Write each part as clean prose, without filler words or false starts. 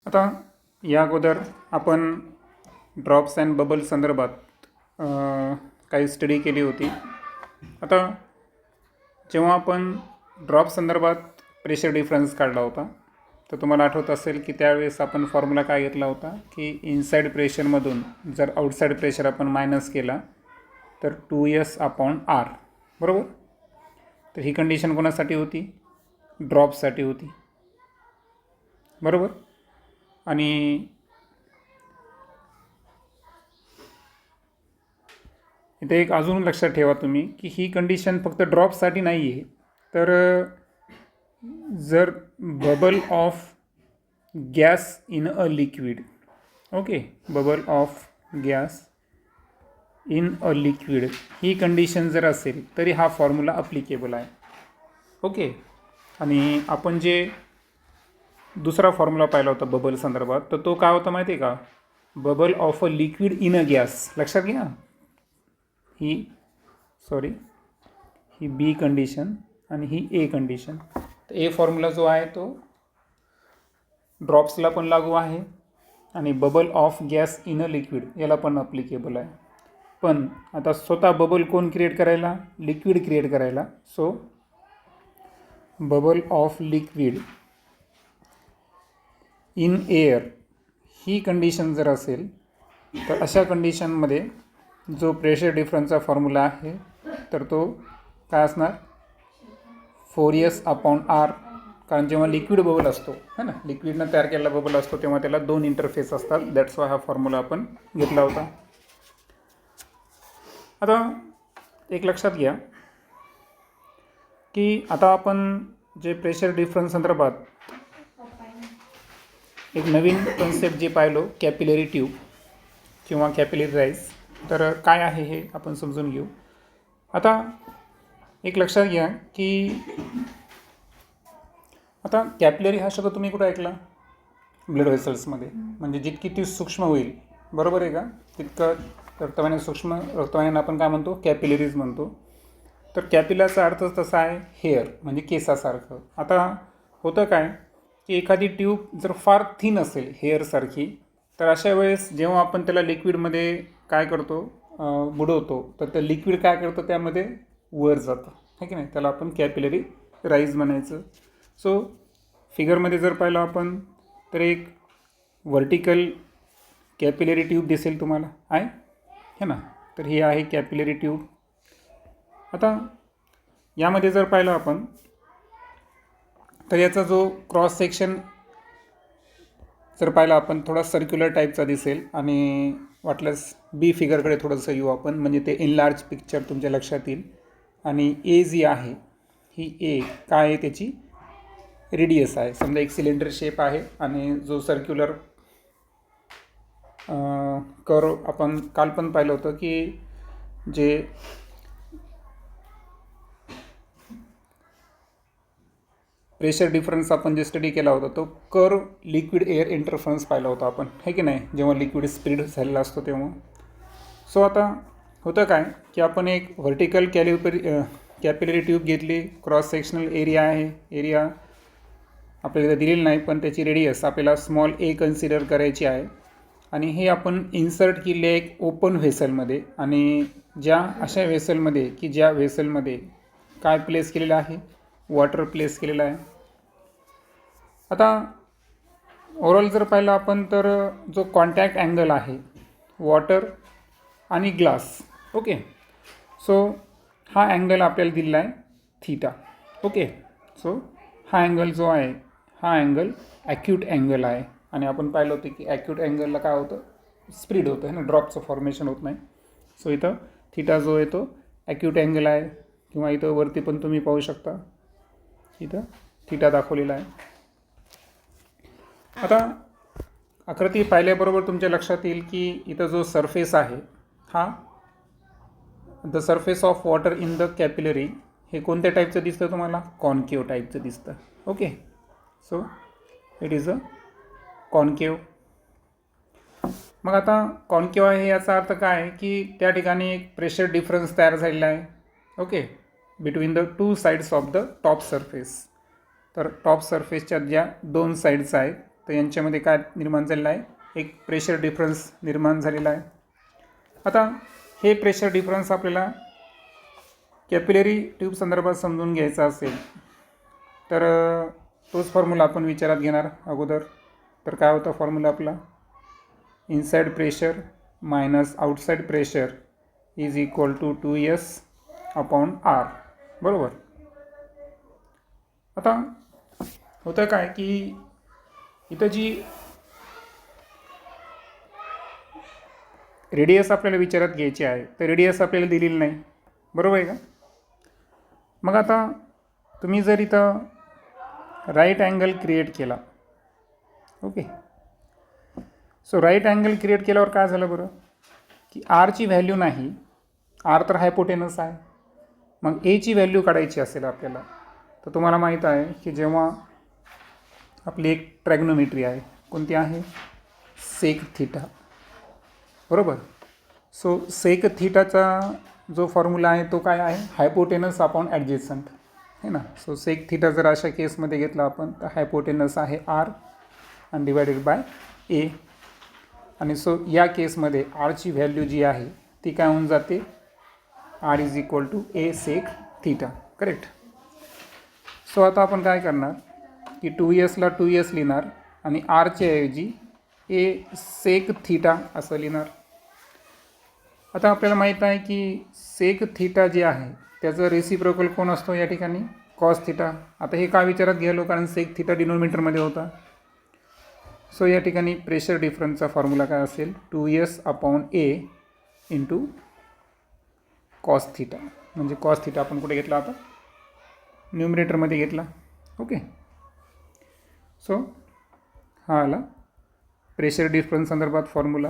आता या अगोदर आपण ड्रॉप्स अँड बबल संदर्भात काही स्टडी केली होती. आता जेव्हा आपण ड्रॉप संदर्भात प्रेशर डिफरन्स काढला होता तर तुम्हाला आठवत असेल की त्यावेळेस आपण फॉर्म्युला काय घेतला होता की इनसाइड प्रेशरमधून जर आउटसाइड प्रेशर आपण मायनस केला तर 2s/r बरोबर. तर ही कंडिशन कोणासाठी होती? ड्रॉपसाठी होती बरोबर. आणि इथे एक अजून लक्षात ठेवा तुम्ही की ही कंडिशन फक्त ड्रॉपसाठी नाही आहे. तर जर bubble of gas in a liquid, okay, bubble of gas in a liquid he condition जर असेल तरी हा फॉर्म्युला अप्लिकेबल आहे. ओके. आणि आपण जे दुसरा फॉर्म्युला पाहिला होता बबल संदर्भात तर तो काय होता माहिती आहे का? Bubble of a liquid in a gas. लक्षात घ्या, ही बी कंडिशन आणि ही ए कंडिशन. तर ए फॉर्म्युला जो आहे तो ड्रॉप्सला पण लागू आहे आणि bubble of gas in a liquid याला पण अप्लिकेबल आहे. पण आता स्वतः बबल कोण क्रिएट करायला? लिक्विड क्रिएट करायला. So bubble of liquid in air he condition जर असेल तर अशा कंडिशनमध्ये जो प्रेशर डिफरन्सचा फॉर्म्युला आहे तर तो काय असणार? 4s/r. कारण जेव्हा लिक्विड बबल असतो है ना, लिक्विडनं तयार केलेला बबल असतो तेव्हा त्याला दोन इंटरफेस असतात. दॅट्स वाय हा फॉर्म्युला आपण घेतला होता. आता एक लक्षात घ्या की आता आपण जे प्रेशर डिफरन्स संदर्भात एक नवीन कन्सेप्ट जे पाहिलो, कॅपिलरी ट्यूब किंवा कॅपिलरी राईज. तर काय आहे हे आपण समजून घेऊ. आता एक लक्षात घ्या की आता कॅपिलरी हा शब्द तुम्ही कुठं ऐकला? ब्लड व्हेसल्समध्ये. म्हणजे जितकी ती सूक्ष्म होईल, बरोबर आहे का, तितकं रक्तवाहिन्या सूक्ष्म रक्तवाहिन्यांना आपण काय म्हणतो? कॅपिलरीज म्हणतो. तर कॅपिलरचा अर्थ तसा आहे हेअर, म्हणजे केसासारखं. आता होतं काय की एखादी ट्यूब जर फार थिन असेल हेअरसारखी तर अशा वेळेस जेव्हा आपण त्याला लिक्विडमध्ये काय करतो, बुडवतो, तर ते लिक्विड काय करतं त्यामध्ये वर जातं, है की नाही. त्याला आपण कॅपिलरी राईज म्हणायचं. सो फिगरमध्ये जर पाहिलं आपण तर एक व्हर्टिकल कॅपिलरी ट्यूब दिसेल तुम्हाला, आहे है ना. तर ही आहे कॅपिलरी ट्यूब. आता यामध्ये जर पाहिलं आपण तर याचा जो क्रॉस सेक्शन जर पाहिला आपण थोडा सर्क्युलर टाईपचा दिसेल. आणि वाटल्यास बी फिगरकडे थोडंसं येऊ आपण, म्हणजे ते इनलार्ज पिक्चर तुमच्या लक्षात येईल. आणि ए जी आहे ही ए काय आहे? त्याची रेडियस आहे. समजा एक सिलेंडर शेप आहे आणि जो सर्क्युलर कर्व आपण काल पण पाहिलं होतं की जे प्रेशर डिफरन्स आपण जे स्टडी केला होता तो कर्व लिक्विड एअर इंटरफरन्स पाहिला होता आपण, है की नाही, जेव्हा लिक्विड स्प्रेड झालेला असतो तेव्हा. सो आता होतं काय की आपण एक व्हर्टिकल कॅपिलरी ट्यूब घेतली. क्रॉस सेक्शनल एरिया आहे, एरिया आपल्याला दिलेली नाही पण त्याची रेडियस आपल्याला स्मॉल ए कन्सिडर करायची आहे. आणि हे आपण इन्सर्ट केले एक ओपन व्हेसलमध्ये. आणि ज्या अशा व्हेसलमध्ये की ज्या व्हेसलमध्ये काय प्लेस केलेलं आहे? वॉटर प्लेस केलेला आहे. आता ओव्हरऑल जर पाहिलं आपण तर जो कॉन्टॅक्ट अँगल आहे वॉटर आणि ग्लास, ओके, सो हा अँगल आपल्याला दिलेला आहे थीटा. ओके. सो हा अँगल जो आहे हा अँगल ॲक्यूट अँगल आहे. आणि आपण पाहिलं होतं की ॲक्यूट अँगलला काय होतं? स्प्रेड होतं है ना, ड्रॉपचं फॉर्मेशन होत नाही. सो इथं थीटा जो आहे तो ॲक्यूट अँगल आहे. किंवा इथं वरती पण तुम्ही पाहू शकता इथं थीटा दाखवलेला आहे. आता आकृती पाहिल्याबरोबर तुमच्या लक्षात येईल की इथं जो सरफेस आहे हा the surface of water in the capillary हे कोणत्या टाईपचं दिसतं तुम्हाला? कॉन्केव्ह टाईपचं दिसतं. Okay. So it is a concave. मग आता कॉन्केव्ह आहे याचा अर्थ काय आहे की त्या ठिकाणी एक प्रेशर डिफरन्स तयार झालेला आहे, okay, between the two sides of the top surface. तर टॉप सरफेसच्या ज्या दोन साईड्स आहेत तर यांच्यामध्ये काय निर्माण झालेलं आहे, एक प्रेशर डिफरन्स निर्माण झालेला आहे. आता हे प्रेशर डिफरन्स आपल्याला कॅपिलरी ट्यूब संदर्भात समजून घ्यायचा असेल तर तोच फॉर्म्युला आपण विचारात घेणार अगोदर. तर काय होता फॉर्म्युला आपला, inside pressure minus outside pressure is equal to 2S/R, बरोबर. आता होतं काय की इथं जी रेडियस आपल्याला विचारात घ्यायची आहे तर रेडियस आपल्याला दिलेली नाही, बरोबर आहे का. मग आता तुम्ही जर इथं राईट अँगल क्रिएट केला, okay, so right angle create केल्यावर काय झालं बरं की आरची व्हॅल्यू नाही, आर तर हायपोटेनस आहे, मग एची व्हॅल्यू काढायची असेल आपल्याला. तर तुम्हाला माहीत आहे की जेव्हा आपली एक ट्रॅग्नोमेट्री आहे, कोणती आहे, सेक थीटा, बरोबर. सो सेक थीटाचा जो फॉर्म्युला आहे तो काय आहे, हायपोटेनस अपॉन ॲडजेसंट है ना. सो सेक थीटा जर अशा केसमध्ये घेतला आपण तर हायपोटेनस आहे आर आणि डिवायडेड बाय ए. आणि सो या केसमध्ये आरची व्हॅल्यू जी आहे ती काय होऊन जाते, R is equal to A sec theta, correct. So आता आपण काय करणार की 2Sला 2S लिहिणार आणि आरच्या ऐवजी ए सेक थीटा असं लिहिणार. आता आपल्याला माहीत आहे की सेक थीटा जे आहे त्याचं रेसिप्रोकल कोण असतो या ठिकाणी, कॉस थीटा. आता हे का विचारात घ्यालो, कारण सेक थीटा डिनोमिनेटरमध्ये होता. सो या ठिकाणी प्रेशर डिफरन्सचा फॉर्म्युला काय असेल, 2S/A इंटू कॉस थीटा. म्हणजे कॉस थीटा आपण कुठे घेतला, आता न्यूमरेटरमध्ये घेतला, ओके. सो हा आला प्रेशर डिफरन्स संदर्भात फॉर्म्युला.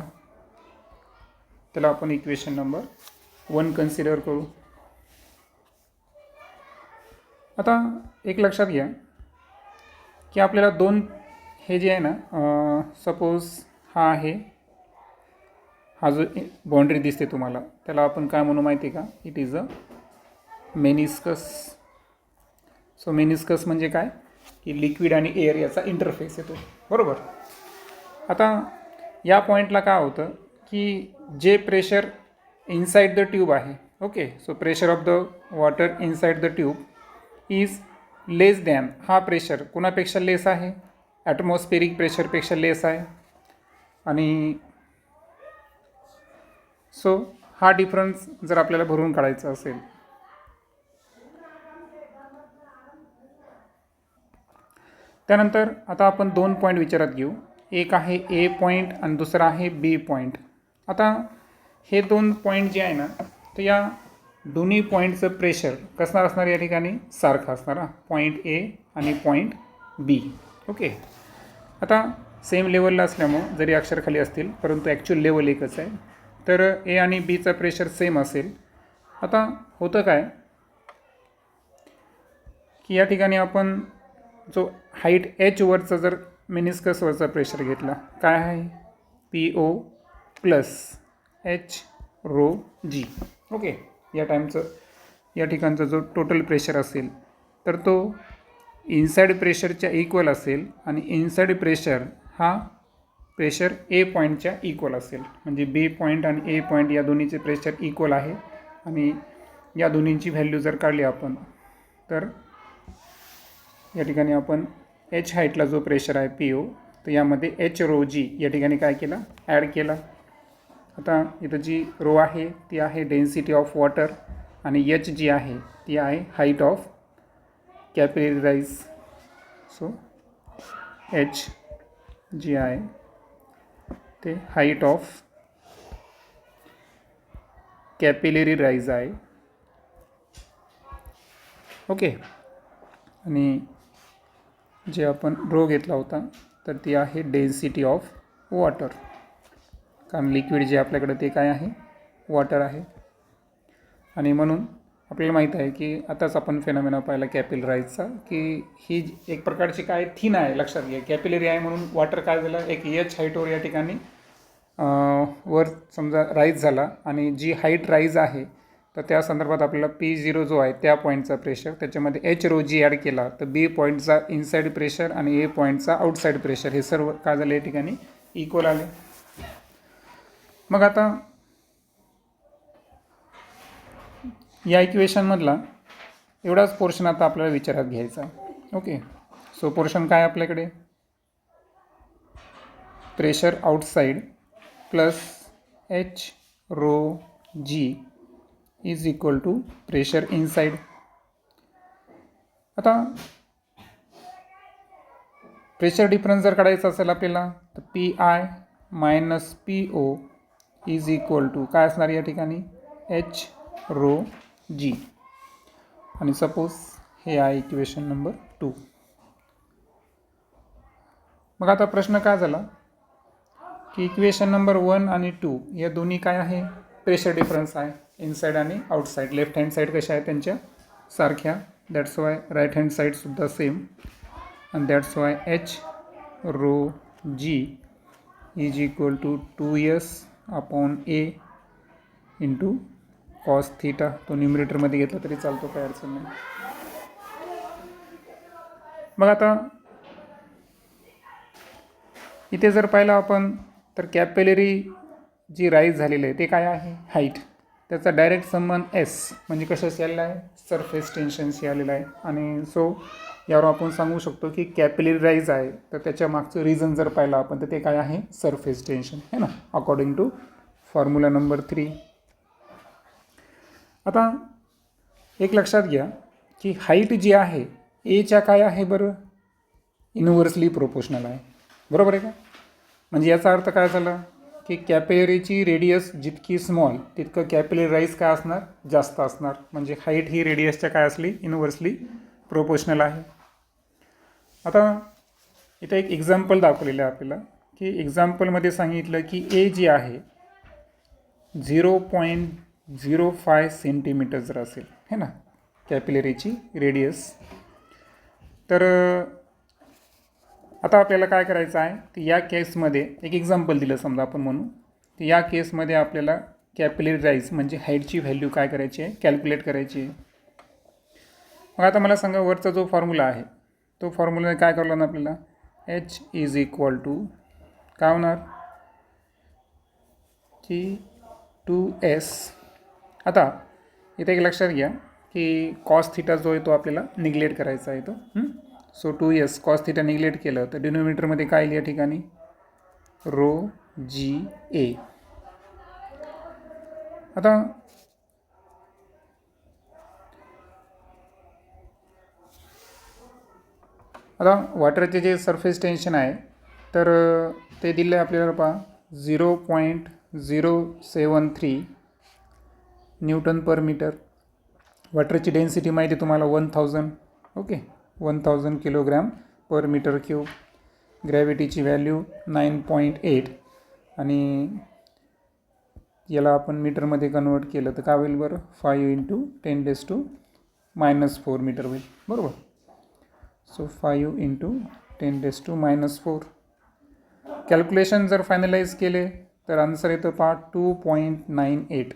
त्याला आपण इक्वेशन नंबर 1 कन्सिडर करू. आता एक लक्षात घ्या की आपल्याला दोन हे जे आहे ना, सपोज हा आहे, हा जो बाउंड्री दिसते तुम्हाला त्याला आपण काय म्हणू माहिती आहे का, it is a meniscus. So meniscus म्हणजे काय की लिक्विड आणि एअर याचा इंटरफेस येतो, बरोबर. आता या पॉईंटला काय होतं की जे प्रेशर इनसाइड द ट्यूब आहे, okay, so pressure of the water inside the tube is less than, हा प्रेशर कुणापेक्षा लेस आहे, ॲटमॉस्फेरिक प्रेशरपेक्षा लेस आहे. आणि सो हा डिफरन्स जर आपल्याला भरून काढायचा असेल त्यानंतर आता आपण दोन पॉईंट विचारात घेऊ, एक आहे ए पॉईंट आणि दुसरा आहे बी पॉईंट. आता हे दोन पॉईंट जे आहे ना तर या दोन्ही पॉईंटचं प्रेशर कसं असणार या ठिकाणी, सारखं असणार, पॉईंट ए आणि पॉईंट बी, ओके. आता सेम लेवलला असल्यामुळं जरी अक्षर खाली असतील परंतु ॲक्च्युअल लेवल एकच आहे, तर ए आणि बीचा प्रेशर सेम असेल. आता होतं काय की या ठिकाणी आपण जो हाईट एच वरचा जर मेनिस्कसवरचा प्रेशर घेतला, काय आहे, PO प्लस HρG, ओके. या ठिकाणचा जो टोटल प्रेशर असेल तर तो इनसाइड प्रेशरच्या इक्वल असेल आणि इनसाइड प्रेशर हा प्रेशर ए पॉईंटच्या इक्वल असेल. म्हणजे बी पॉईंट आणि ए पॉईंट या दोन्हीचे प्रेशर इक्वल आहे आणि या दोन्हींची व्हॅल्यू जर काढली आपण तर या ठिकाणी आपण एच हाईटला जो प्रेशर आहे PO तर यामध्ये HρG या ठिकाणी काय केला, ॲड केला. आता इथं जी रो आहे ती आहे डेन्सिटी ऑफ वॉटर आणि एच जी आहे ती आहे height of capillary rise. So H G आहे ते हाईट ऑफ कॅपिलरी राईज आहे, ओके. आणि जे आपण रो घेतला होता तर ती आहे डेन्सिटी ऑफ वॉटर, कारण लिक्विड जे आपल्याकडे ते काय आहे, वॉटर आहे. आणि म्हणून आपल्याला माहीत आहे की आताच आपण फेनॉमेना पाहिला कॅपिलराईजचा की ही एक प्रकारची काय थिन आहे, लक्षात घ्या. कॅपिलरी आहे म्हणून वॉटर काय झालं, एक एच हाईटवर या ठिकाणी वर समजा राईज झाला आणि जी हाईट राईज आहे तर त्या संदर्भात आपल्याला P0 जो आहे त्या पॉईंटचा प्रेशर, त्याच्यामध्ये h ॲड केला तर B पॉईंटचा इनसाईड प्रेशर आणि A पॉईंटचा आउटसाईड प्रेशर हे सर्व काय झाले या ठिकाणी इक्वल आले. मग आता या इक्वेशनमधला एवढाच पोर्शन आता आपल्याला विचारात घ्यायचा आहे. ओके, सो पोर्शन काय आपल्याकडे, pressure outside plus h is equal to pressure inside. आता प्रेशर डिफरन्स जर काढायचा असेल आपल्याला तर PI minus PO is equal to काय असणार या ठिकाणी h आणि सपोज हे आहे इक्वेशन नंबर 2. मग आता प्रश्न काय झाला की इक्वेशन नंबर 1 आणि 2 या दोन्ही काय आहे, प्रेशर डिफरन्स आहे इनसाइड आणि आउटसाइड. लेफ्ट हँड साईड कशा आहे त्यांच्या सारख्या, दॅट्स वाय राईट हँड साईडसुद्धा सेम, आणि that's why h is equal to 2s/a into cos theta. तो न्यूमरेटरमध्ये घेतला तरी चालतो, काय अडचण नाही. मग आता इथे जर पाहिलं आपण तर कॅपिलरी जी राईज झालेली आहे ते काय आहे, हाईट. त्याचा डायरेक्ट संबंध S म्हणजे कशाशी आलेला आहे, सरफेस टेन्शनशी आलेला आहे. आणि सो यावर आपण सांगू शकतो की कॅपिलरी राईज आहे तर त्याच्या मागचं रिझन जर पाहिलं आपण तर ते काय आहे, सरफेस टेन्शन है ना, अकॉर्डिंग टू फॉर्म्युला नंबर 3. आता एक लक्षात घ्या की हाईट जी आहे एच्या काय आहे बरं, इनव्हर्सली प्रोपोर्शनल आहे. बरोबर आहे का, म्हणजे याचा अर्थ काय झाला की कॅपिलरीची रेडियस जितकी स्मॉल तितकं कॅपिलरी राईज काय असणार, जास्त असणार. म्हणजे हाईट ही रेडियसच्या काय असली, इनव्हर्सली प्रोपोर्शनल आहे. आता इथं एक एक्झाम्पल दाखवलेलं आहे आपल्याला की एक्झाम्पलमध्ये सांगितलं की ए जी आहे 0.05 सेंटीमीटर जर असेल है ना कॅपिलरीची रेडियस, तर आता आपल्याला काय करायचं आहे तर या केसमध्ये एक एक्झाम्पल दिलं समजा आपण म्हणू, तर या केसमध्ये आपल्याला कॅपिलरी राईज म्हणजे हाईटची व्हॅल्यू काय करायची आहे, कॅल्क्युलेट करायची आहे. मग आता मला सांगा वरचा जो फॉर्म्युला आहे तो फॉर्म्युला काय करला ना आपल्याला, h इज इक्वल टू काय होणार की 2s. आता इथे एक लक्षात घ्या की कॉस थीटा जो आहे तो आपल्याला निग्लेक्ट करायचा आहे तो. So 2s cos theta neglect केलं तर डिनोमिनेटरमध्ये काय येईल या ठिकाणी ρGA. आता वॉटरचे जे सरफेस टेन्शन आहे तर ते दिलं आहे आपल्याला पहा 0.073 न्यूटन पर मीटर. वॉटरची डेन्सिटी माहिती तुम्हाला 1000, ओके 1000 किलोग्रॅम पर मीटर क्यूब. ग्रॅव्हिटीची व्हॅल्यू 9.8 आणि याला आपण मीटरमध्ये कन्वर्ट केलं तर काय होईल बरं, 5 × 10⁻⁻4 मीटर होईल. बरोबर, सो 5 × 10⁻⁻4. कॅल्क्युलेशन जर फायनलाइज केले तर आन्सर येतं पहा 2.98.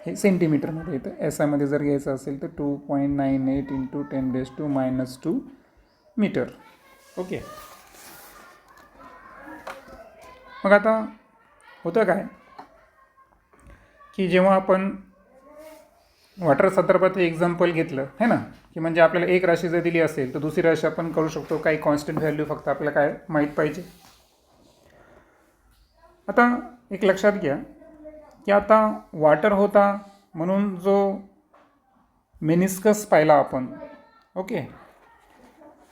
हे सेंटीमीटरमध्ये येतं. SI मध्ये जर घ्यायचं असेल तर 2.98 × 10⁻² मीटर. ओके, मग आता होतं काय की जेव्हा आपण वॉटर संदर्भात एक्झाम्पल घेतलं है ना, की म्हणजे आपल्याला एक राशी जर दिली असेल तर दुसरी राशी आपण करू शकतो, काही कॉन्स्टंट व्हॅल्यू फक्त आपल्याला काय माहीत पाहिजे. आता एक लक्षात घ्या की आता वॉटर होता म्हणून जो मेनिस्कस पाहिला आपण, ओके,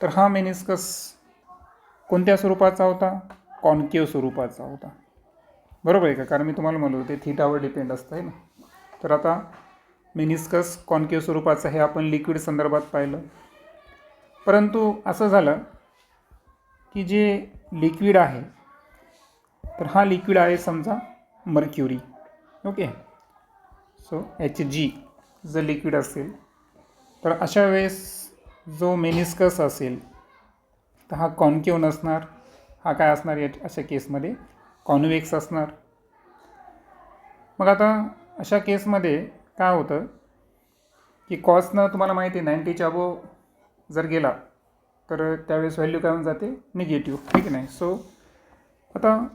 तर हा मेनिस्कस कोणत्या स्वरूपाचा होता, कॉन्केव स्वरूपाचा होता. बरोबर आहे का, कारण मी तुम्हाला म्हणलो ते थीटावर डिपेंड असतं आहे ना. तर आता मेनिस्कस कॉन्केव स्वरूपाचं हे आपण लिक्विड संदर्भात पाहिलं. परंतु असं झालं की जे लिक्विड आहे तर हा लिक्विड आहे समजा मर्क्युरी. ओके, सो Hg जर लिक्विड असेल तर अशा वेळेस जो मेनिस्कस असेल तर हा कॉन्केव नसणार, हा काय असणार या अशा केसमध्ये कॉन्व्हेक्स असणार. मग आता अशा केसमध्ये काय होतं की कॉसनं तुम्हाला माहिती आहे 90च्या अबोव जर गेला तर त्यावेळेस व्हॅल्यू काय होऊन जाते, निगेटिव्ह, ठीक नाही. सो आता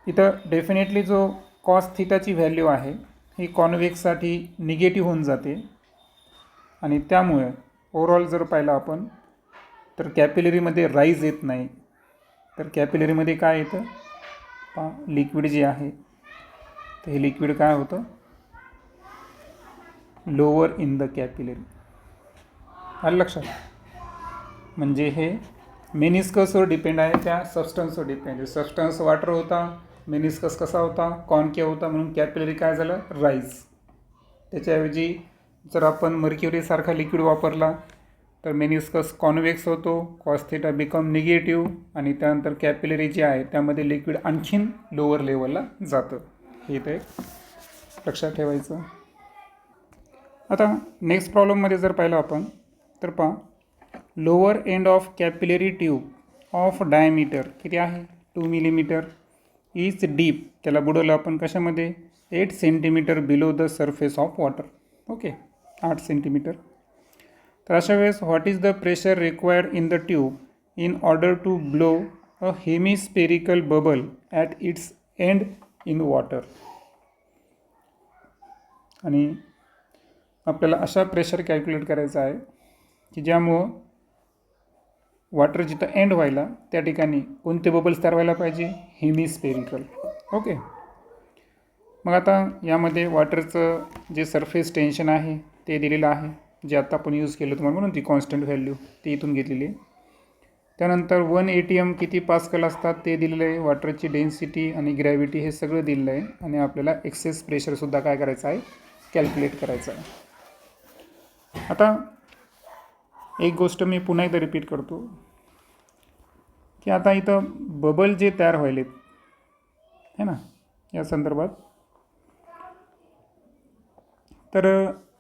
इथं डेफिनेटली जो कॉस थिटाची व्हॅल्यू आहे ही कॉन्व्हेक्ससाठी निगेटिव्ह होऊन जाते आणि त्यामुळे ओव्हरऑल जर पाहिलं आपण तर कॅपिलरीमध्ये राईज येत नाही. तर कॅपिलरीमध्ये काय येतं, लिक्विड जे आहे तर हे लिक्विड काय होतं, लोअर इन द कॅपिलरी. आलं लक्षात. म्हणजे हे मेनिस्कसवर डिपेंड आहे, त्या सबस्टन्सवर डिपेंड आहे. सबस्टन्स वॉटर होता, मेनिस्कस कसा होता, कॉन्केव्ह होता, म्हणून कॅपिलरी काय झालं, राईज. त्याच्याऐवजी जर आपण मर्क्युरीसारखा लिक्विड वापरला तर मेनिस्कस कॉन्व्हेक्स होतो, कॉस थिटा बिकम निगेटिव्ह आणि त्यानंतर कॅपिलरी जी आहे त्यामध्ये लिक्विड आणखीन लोअर लेवलला जातं. हे इथे लक्षात ठेवायचं. आता नेक्स्ट प्रॉब्लेममध्ये जर पाहिलं आपण तर पहा, lower end of capillary tube of diameter किती आहे, 2 मिलीमीटर, इज डीप, त्याला बुडवलं आपण कशामध्ये, 8 centimetre below the surface of water. Okay, 8 centimetre. तर अशा वेळेस what is the pressure required in the tube in order to blow a hemispherical bubble at its end in water. आणि आपल्याला अशा pressure calculate करायचं आहे की ज्यामुळं वॉटर जिथं एंड व्हायला त्या ठिकाणी कोणते बबल्स तयार व्हायला पाहिजे, हेमिस्पेरिकल. ओके. मग आता यामध्ये वॉटरचं जे सरफेस टेन्शन आहे ते दिलेलं आहे, जे आता आपण यूज केलं तुम्हाला म्हणून ती कॉन्स्टंट व्हॅल्यू ती इथून घेतलेली आहे. त्यानंतर 1 ATM किती पास्कल असतात ते दिलेलं आहे, वॉटरची डेन्सिटी आणि ग्रॅव्हिटी हे सगळं दिलेलं आहे आणि आपल्याला एक्सेस प्रेशरसुद्धा काय करायचं आहे, कॅल्क्युलेट करायचं आहे. आता एक गोष्ट मी पुन्हा एकदा रिपीट करतो की आता इथं बबल जे तयार व्हायलेत है ना या संदर्भात, तर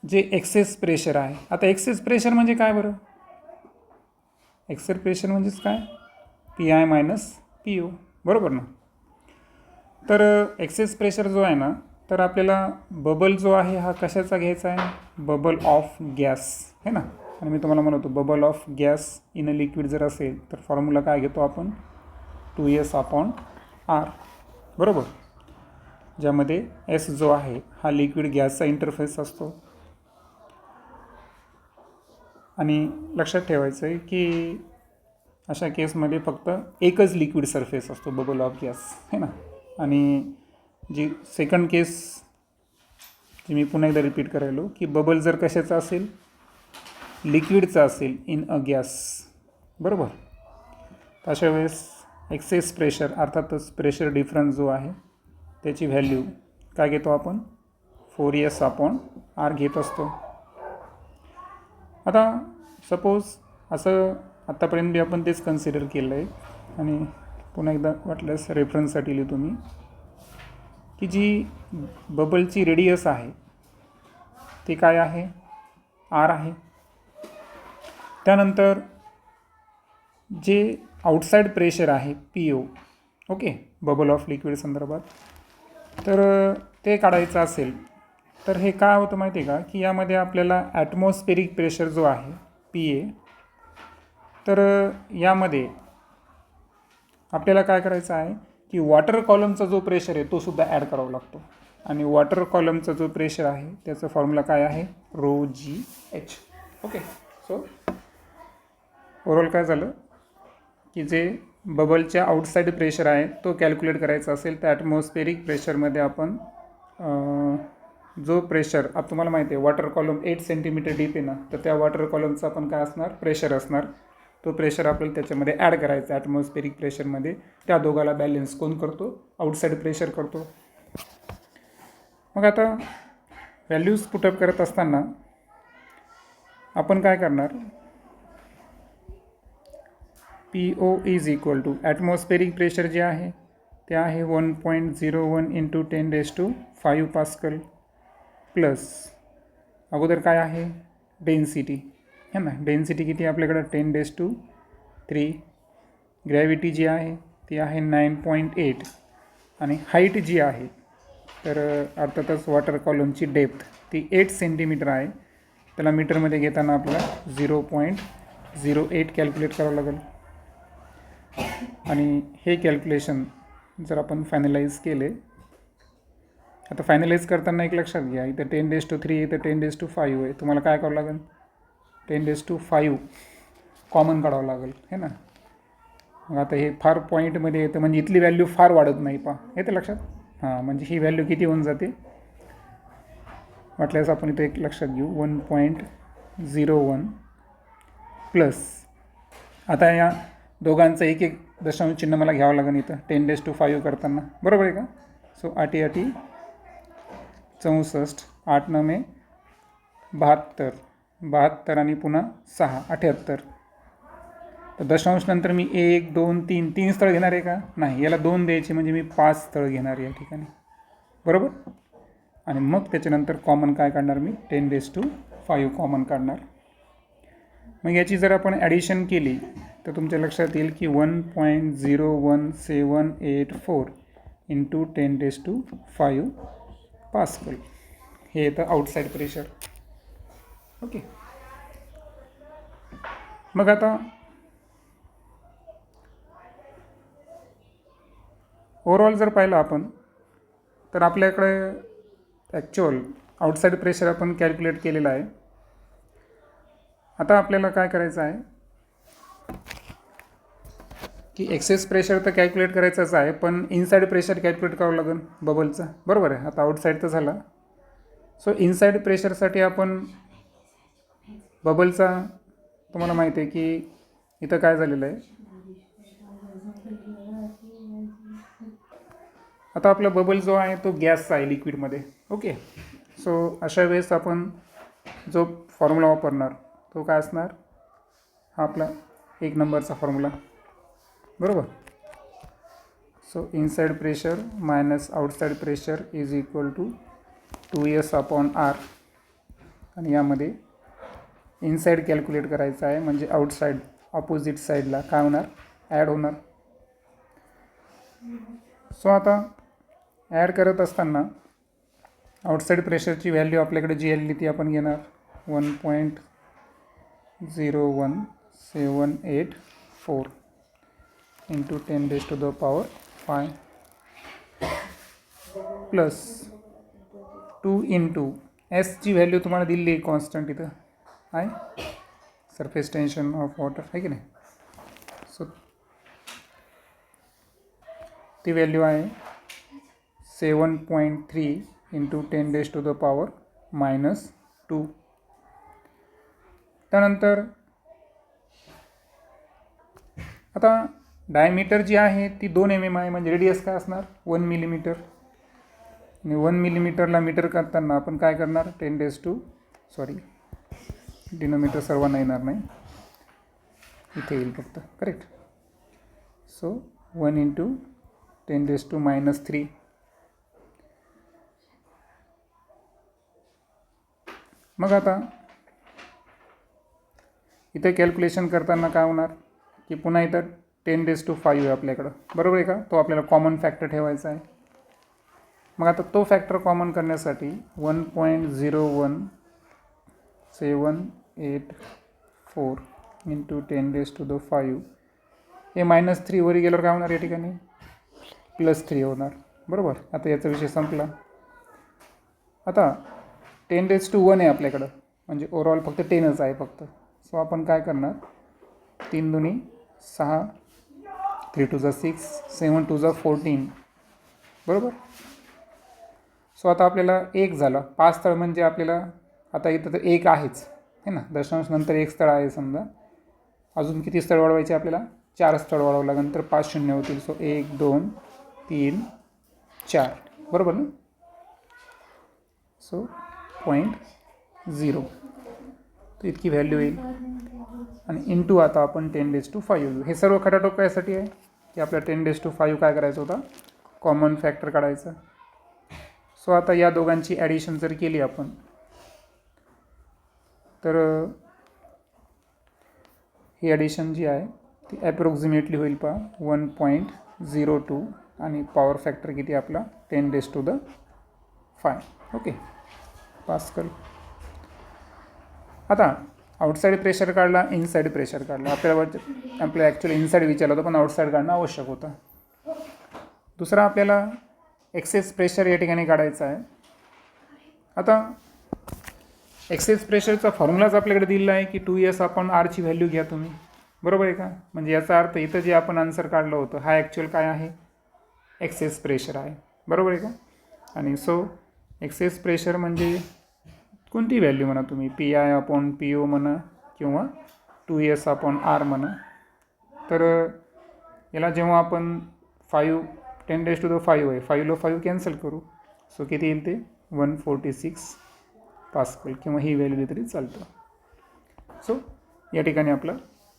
जे एक्सेस प्रेशर आहे, आता एक्सेस प्रेशर म्हणजे काय बरं, एक्सेस प्रेशर म्हणजेच काय, PI मायनस PO, बरोबर ना. तर एक्सेस प्रेशर जो आहे ना, तर आपल्याला बबल जो आहे हा कशाचा घ्यायचा आहे, बबल ऑफ गॅस है ना. आणि मी तुम्हाला म्हणतो bubble of gas in a liquid जर असेल तर फॉर्म्युला काय घेतो आपण, 2S/R, बरोबर. ज्यामध्ये S जो आहे हा लिक्विड गॅसचा इंटरफेस असतो. आणि लक्षात ठेवायचं आहे की अशा केसमध्ये फक्त एकच लिक्विड सरफेस असतो, बबल ऑफ गॅस है ना. आणि जी सेकंड केस जी मी पुन्हा एकदा रिपीट करायलो की बबल जर कशाचा असेल, लिक्विडचा असेल इन अ गॅस, बरोबर. अशा वेळेस एक्सेस प्रेशर अर्थातच प्रेशर डिफरन्स जो आहे त्याची व्हॅल्यू काय घेतो आपण, 4S/R घेत असतो. आता सपोज असं आत्तापर्यंत आपण तेच कन्सिडर केलं आहे आणि पुन्हा एकदा वाटल्यास रेफरन्ससाठी लिहितो मी की जी बबलची रेडियस आहे ते काय आहे, R आहे. त्यानंतर जे आउटसाईड प्रेशर आहे PO, okay, bubble of liquid संदर्भात, तर ते काढायचं असेल तर हे काय होतं माहिती आहे का की यामध्ये आपल्याला ॲटमॉस्फेरिक प्रेशर जो आहे PA, तर यामध्ये आपल्याला काय करायचं आहे की वॉटर कॉलमचा जो प्रेशर आहे तो सुद्धा ॲड करावा लागतो. आणि वॉटर कॉलमचा जो प्रेशर आहे त्याचं फॉर्म्युला काय आहे, ρGH. ओके. सो ओव्हरऑल काय झालं की जे बबलच्या आउटसाईड प्रेशर आहे तो कॅल्क्युलेट करायचा असेल तर ॲटमॉस्फेरिक प्रेशरमध्ये आपण जो प्रेशर आता तुम्हाला माहिती आहे वॉटर कॉलम 8 सेंटीमीटर डीप आहे ना, तर त्या वॉटर कॉलमचा आपण काय असणार, प्रेशर असणार. तो प्रेशर आपल्याला त्याच्यामध्ये ॲड करायचा ॲटमॉस्फेरिक प्रेशरमध्ये. त्या दोघाला बॅलेन्स कोण करतो, आउटसाईड प्रेशर करतो. मग आता व्हॅल्यूज पुटअप करत असताना आपण काय करणार, PO is equal to atmospheric pressure जे आहे ते आहे 1.01 × 10⁵ पास्कल प्लस अगोदर काय आहे, डेन्सिटी है ना. डेन्सिटी किती आपल्याकडं 10⁻³ ग्रॅव्हिटी जी आहे ती आहे 9.8 आणि हाईट जी आहे तर अर्थातच वॉटर कॉलमची डेप्थ ती 8 सेंटीमीटर आहे. त्याला मीटरमध्ये घेताना आपल्याला 0.08 कॅल्क्युलेट करावं लागेल. आणि हे कॅल्क्युलेशन जर आपण फायनलाइज केले, आता फायनलाइज करताना एक लक्षात घ्या, इथं 10⁻³ इथं 10⁻5 आहे. तुम्हाला काय करावं लागेल, 10⁻5 कॉमन काढावं लागेल, है ना. मग आता हे फार पॉईंटमध्ये येतं, म्हणजे इथली व्हॅल्यू फार वाढत नाही, येतं लक्षात. हां, म्हणजे ही व्हॅल्यू किती होऊन जाते, वाटल्यास आपण इथं एक लक्षात घेऊ, 1.01 प्लस, आता या दोघांचं एक एक दशांश चिन्ह मला घ्यावं लागेल इथं 10⁻5 करताना, बरोबर आहे का. सो 8 8 64, 8 9 72, 72 आणि पुन्हा 6 78. तर दशांश नंतर मी 1 2 3 स्थळ घेणार आहे का, नाही, याला 2 द्यायचे, म्हणजे मी 5 स्थळ घेणार या ठिकाणी, बरोबर. आणि मग त्याच्यानंतर कॉमन काय काढणार मी, 10⁻5 कॉमन काढणार. मग याची जर आपण ॲडिशन केली तर तुमच्या लक्षात येईल की 1.01784 इंटू 10⁻5 पास्कल हे येतं आउटसाईड प्रेशर. ओके. मग आता ओव्हरऑल जर पाहिलं आपण, तर आपल्याकडे ॲक्च्युअल आउटसाईड प्रेशर आपण कॅल्क्युलेट केलेलं आहे. आता आपल्याला काय करायचं आहे की एक्सेस प्रेशर तर कॅल्क्युलेट करायचंच आहे, पण इनसाईड प्रेशर कॅल्क्युलेट करावं लागेल बबलचं, बरोबर आहे. आता आउटसाईड तर झाला. सो इनसाईड प्रेशरसाठी आपण बबलचा, तुम्हाला माहिती आहे की इथं काय झालेलं आहे, आता आपला बबल जो आहे तो गॅसचा आहे लिक्विडमध्ये. ओके. सो अशा वेळेस आपण जो फॉर्म्युला वापरणार तो काय असणार, हा आपला 1 नंबरचा फॉर्म्युला, बरोबर. So inside pressure minus outside pressure is equal to 2S/R. आणि यामध्ये इनसाईड कॅल्क्युलेट करायचं आहे, म्हणजे आउटसाईड ऑपोजिट साईडला काय होणार, ॲड होणार. सो आता ॲड करत असताना आउटसाईड प्रेशरची व्हॅल्यू आपल्याकडे जी आली ती आपण घेणार 1.01784 इंटू 10⁻5 प्लस 2 इंटू एसची व्हॅल्यू तुम्हाला दिली आहे कॉन्स्टंट इथं आहे, सरफेस टेन्शन ऑफ वॉटर आहे की नाही. सो ती व्हॅल्यू आहे 7.3 इंटू 10⁻2. त्यानंतर आता डायमीटर जी आहे ती 2 mm आहे, म्हणजे रेडियस काय असणार 1 मिलीमीटर. आणि 1 मिलीमीटरला मीटर करताना आपण काय करणार, डिनोमीटर सर्वांना येणार नाही, इथे येईल फक्त, करेक्ट. सो 1 इंटू 10⁻³ मग आता इथे कॅल्क्युलेशन करताना काय होणार की पुन्हा इथं 10⁻5 आहे आपल्याकडं, बरोबर आहे का. तो आपल्याला कॉमन फॅक्टर ठेवायचा आहे. मग आता तो फॅक्टर कॉमन करण्यासाठी 1.01784 इंटू 10⁻5 हे -3 वरी गेल्यावर काय होणार, या ठिकाणी +3 होणार, बरोबर. आता याचा विषय संपला. आता 10⁻1 आहे आपल्याकडं, म्हणजे ओव्हरऑल फक्त 10च आहे फक्त. सो आपण काय करणार, 3 दुनी 6, 3 2 6, 7 2 14, बरोबर. सो आता आपल्याला 1 झाला, 5 स्थळ म्हणजे आपल्याला आता इथं तर 1 आहेच है ना, दशांश नंतर 1 स्थळ आहे समजा. अजून किती स्थळ वाढवायचे आपल्याला, 4 स्थळ वाढवावं लागेल, तर 5 शून्य होतील. सो 1 2 3 4, बरोबर ना. सो 0.0 तर इतकी व्हॅल्यू येईल. आणि इंटू आता आपण 10⁻5 हे सर्व खटाटोप यासाठी आहे की आपल्या 10⁻5 काय करायचं होता, कॉमन फॅक्टर काढायचा. सो आता या दोघांची ॲडिशन जर केली आपण तर ही ॲडिशन जी आहे ती ॲप्रॉक्सिमेटली होईल 1.02 आणि पॉवर फॅक्टर किती आपला 10⁻². 5 ओके पास्कल. आता आउटसाईड प्रेशर काढला, इनसाईड प्रेशर काढला. आपल्याला ॲक्च्युली इनसाईड विचारलं होतं पण आउटसाईड काढणं आवश्यक होतं. दुसरा आपल्याला एक्सेस प्रेशर या ठिकाणी काढायचा आहे. आता एक्सेस प्रेशरचा फॉर्म्युलाच आपल्याकडे दिलेला आहे की 2S/R ची व्हॅल्यू घ्या तुम्ही, बरोबर आहे का. म्हणजे याचा अर्थ इथं जे आपण आन्सर काढलं होतं हा ॲक्च्युअल काय आहे, एक्सेस प्रेशर आहे, बरोबर आहे का. आणि सो एक्सेस प्रेशर म्हणजे कोणती व्हॅल्यू म्हणा तुम्ही, PI/PO म्हणा किंवा 2S/R म्हणा. तर याला जेव्हा आपण 10⁵ आहे, 5ला 5 कॅन्सल करू. सो किती येईल ते 146 पास्कल किंवा ही व्हॅल्यू तरी चालतं. सो या ठिकाणी आपला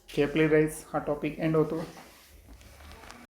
कॅपिलरी राईज हा टॉपिक एंड होतो.